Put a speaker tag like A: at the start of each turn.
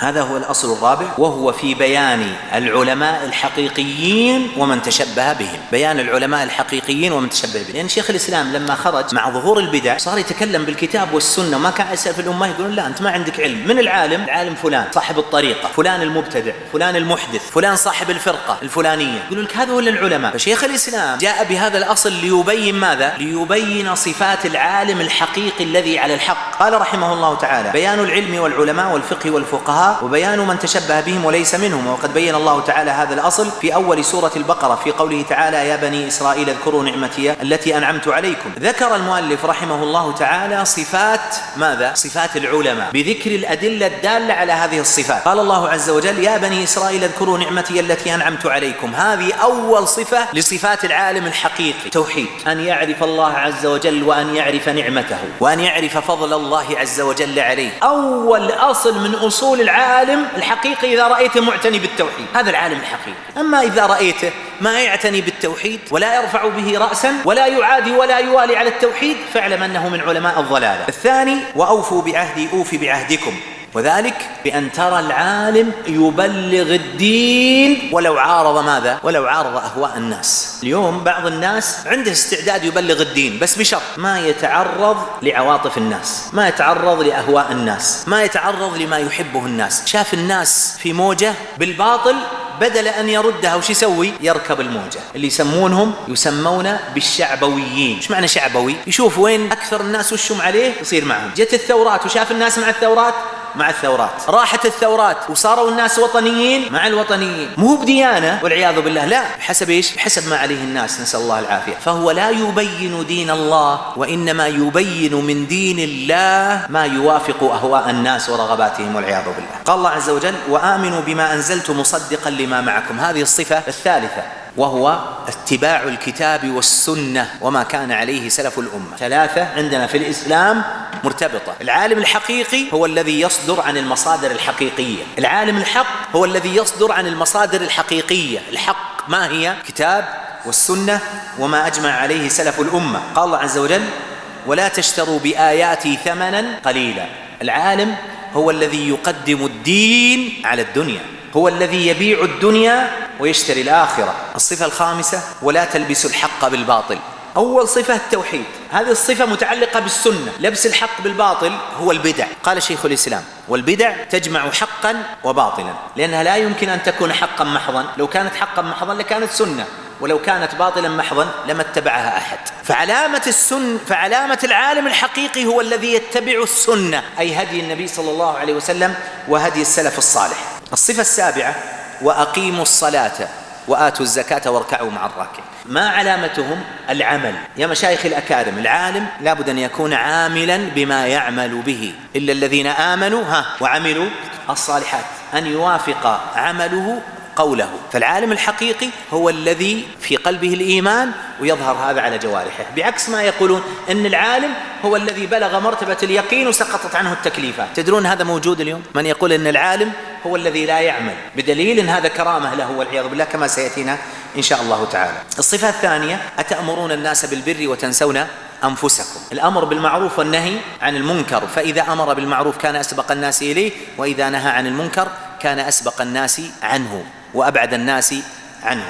A: هذا هو الأصل الرابع، وهو في بيان العلماء الحقيقيين ومن تشبه بهم. بيان العلماء الحقيقيين ومن تشبه بهم، لأن شيخ الإسلام لما خرج مع ظهور البدع صار يتكلم بالكتاب والسنة، ما كان يسأل في الأمة يقولون لا أنت ما عندك علم. من العالم؟ العالم فلان صاحب الطريقة، فلان المبتدع، فلان المحدث، فلان صاحب الفرقة الفلانية، يقولون لك هذا هو العلماء. فشيخ الإسلام جاء بهذا الأصل ليبين ماذا؟ ليبين صفات العالم الحقيقي الذي على الحق. قال رحمه الله تعالى: بيان العلم والعلماء والفقه والفقهاء وبيان من تشبه بهم وليس منهم. وقد بين الله تعالى هذا الأصل في أول سورة البقرة في قوله تعالى: يا بني إسرائيل اذكروا نعمتي التي أنعمت عليكم. ذكر المؤلف رحمه الله تعالى صفات ماذا؟ صفات العلماء بذكر الأدلة الدالة على هذه الصفات. قال الله عز وجل: يا بني إسرائيل اذكروا نعمتي التي أنعمت عليكم. هذه أول صفة لصفات العالم الحقيقي، توحيد، أن يعرف الله عز وجل وأن يعرف نعمته وأن يعرف فضل الله عز وجل عليه. أول أصل من أصول العالم الحقيقي إذا رأيته معتني بالتوحيد، هذا العالم الحقيقي. أما إذا رأيته ما يعتني بالتوحيد ولا يرفع به رأسا ولا يعادي ولا يوالي على التوحيد، فاعلم أنه من علماء الضلالة. الثاني: وأوفوا بعهدي أوفي بعهدكم، وذلك بأن ترى العالم يبلغ الدين ولو عارض ماذا؟ ولو عارض أهواء الناس. اليوم بعض الناس عنده استعداد يبلغ الدين، بس بشرط ما يتعرض لعواطف الناس، ما يتعرض لأهواء الناس، ما يتعرض لما يحبه الناس. شاف الناس في موجة بالباطل، بدل أن يردها وش يسوي؟ يركب الموجة. اللي يسمون بالشعبويين. ايش معنى شعبوي؟ يشوف وين أكثر الناس وشهم عليه يصير معهم. جت الثورات وشاف الناس مع الثورات، مع الثورات. راحت الثورات وصاروا الناس وطنيين مع الوطنيين. مو بديانة والعياذ بالله، لا، بحسب ايش؟ بحسب ما عليه الناس، نسأل الله العافية. فهو لا يبين دين الله، وإنما يبين من دين الله ما يوافق أهواء الناس ورغباتهم والعياذ بالله. قال الله عز وجل: وآمنوا بما أنزلت مصدقا لما معكم. هذه الصفة الثالثة، وهو اتباع الكتاب والسنة وما كان عليه سلف الأمة. ثلاثة عندنا في الإسلام مرتبطة. العالم الحقيقي هو الذي يصدر عن المصادر الحقيقية. العالم الحق هو الذي يصدر عن المصادر الحقيقية. الحق ما هي؟ كتاب والسنة وما أجمع عليه سلف الأمة. قال الله عز وجل: ولا تشتروا بآياتي ثمنا قليلا. العالم هو الذي يقدم الدين على الدنيا، هو الذي يبيع الدنيا ويشتري الآخرة. الصفة الخامسة: ولا تلبسوا الحق بالباطل. أول صفة التوحيد، هذه الصفة متعلقة بالسنة. لبس الحق بالباطل هو البدع. قال شيخ الإسلام: والبدع تجمع حقا وباطلا، لأنها لا يمكن أن تكون حقا محضا. لو كانت حقا محضا لكانت سنة، ولو كانت باطلا محضا لما اتبعها أحد. فعلامة العالم الحقيقي هو الذي يتبع السنة، أي هدي النبي صلى الله عليه وسلم وهدي السلف الصالح. الصفة السابعة: وأقيموا الصلاة وآتوا الزكاة واركعوا مع الراكعين. ما علامتهم؟ العمل. يا مشايخ الأكارم، العالم لابد أن يكون عاملا بما يعمل به، إلا الذين آمنوا وعملوا الصالحات، أن يوافق عمله قوله. فالعالم الحقيقي هو الذي في قلبه الإيمان ويظهر هذا على جوارحه، بعكس ما يقولون أن العالم هو الذي بلغ مرتبة اليقين وسقطت عنه التكليفات. تدرون هذا موجود اليوم؟ من يقول أن العالم هو الذي لا يعمل، بدليل أن هذا كرامة له والعياذ بالله، كما سيأتينا إن شاء الله تعالى. الصفة الثانية: أتأمرون الناس بالبر وتنسون أنفسكم. الأمر بالمعروف والنهي عن المنكر، فإذا أمر بالمعروف كان أسبق الناس إليه، وإذا نهى عن المنكر كان أسبق الناس عنه وأبعد الناس عنه.